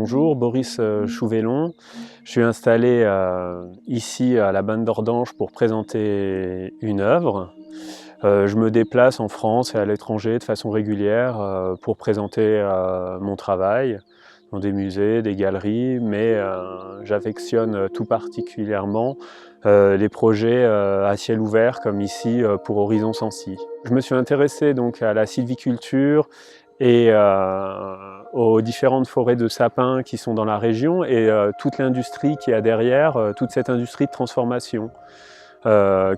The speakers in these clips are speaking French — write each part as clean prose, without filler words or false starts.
Bonjour, Boris Chouvelon. Je suis installé ici à la Banne d'Ordange pour présenter une œuvre. Je me déplace en France et à l'étranger de façon régulière pour présenter mon travail dans des musées, des galeries, mais j'affectionne tout particulièrement les projets à ciel ouvert comme ici pour Horizon Sancy. Je me suis intéressé donc à la sylviculture et aux différentes forêts de sapins qui sont dans la région et toute l'industrie qui a derrière, toute cette industrie de transformation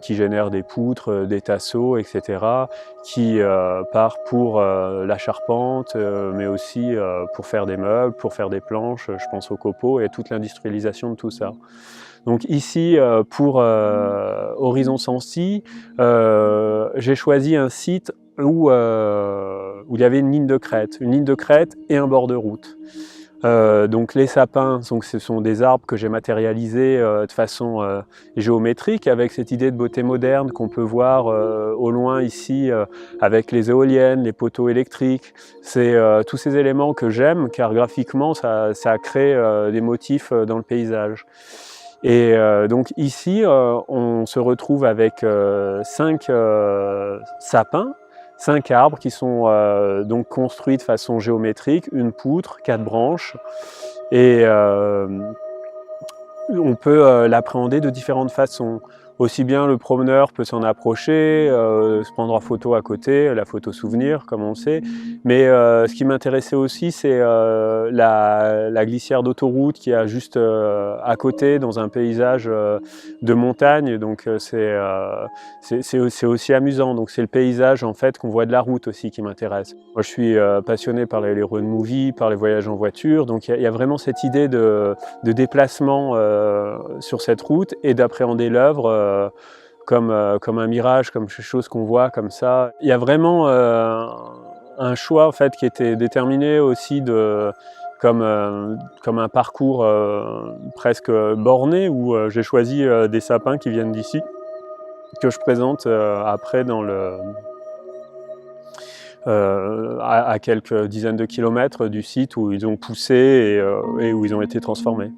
qui génère des poutres, des tasseaux, etc., qui part pour la charpente, mais aussi pour faire des meubles, pour faire des planches, je pense aux copeaux et toute l'industrialisation de tout ça. Donc ici, pour Horizon Sancy, j'ai choisi un site où il y avait une ligne de crête et un bord de route. Donc les sapins, ce sont des arbres que j'ai matérialisés de façon géométrique avec cette idée de beauté moderne qu'on peut voir au loin ici avec les éoliennes, les poteaux électriques. C'est tous ces éléments que j'aime car graphiquement ça crée des motifs dans le paysage. Et donc ici on se retrouve avec 5 sapins, 5 arbres qui sont donc construits de façon géométrique, une poutre, 4 branches, et on peut l'appréhender de différentes façons. Aussi bien le promeneur peut s'en approcher, se prendre en photo à côté, la photo souvenir comme on sait, mais ce qui m'intéressait aussi c'est la glissière d'autoroute qui est juste à côté dans un paysage de montagne, donc c'est aussi amusant. Donc c'est le paysage en fait qu'on voit de la route aussi qui m'intéresse. Moi je suis passionné par les road movies, par les voyages en voiture, donc il y a vraiment cette idée de déplacement sur cette route et d'appréhender l'œuvre comme un mirage, comme quelque chose qu'on voit comme ça. Il y a vraiment un choix en fait, qui était déterminé aussi comme un parcours presque borné où j'ai choisi des sapins qui viennent d'ici, que je présente après dans à quelques dizaines de kilomètres du site où ils ont poussé et où ils ont été transformés.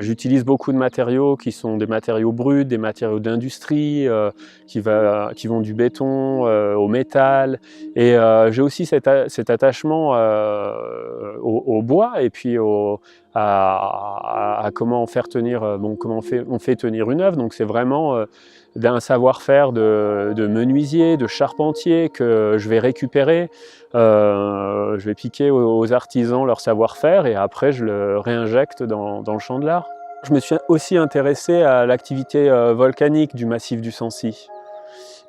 J'utilise beaucoup de matériaux qui sont des matériaux bruts, des matériaux d'industrie, qui vont du béton au métal. Et j'ai aussi cet attachement au bois et puis à comment faire tenir, comment on fait tenir une œuvre. Donc c'est vraiment d'un savoir-faire de menuisier, de charpentier que je vais récupérer. Je vais piquer aux artisans leur savoir-faire et après je le réinjecte dans le champ de l'art. Je me suis aussi intéressé à l'activité volcanique du massif du Sancy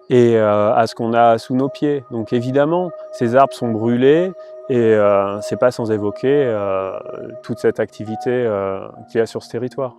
et à ce qu'on a sous nos pieds. Donc évidemment, ces arbres sont brûlés et c'est pas sans évoquer toute cette activité qu'il y a sur ce territoire.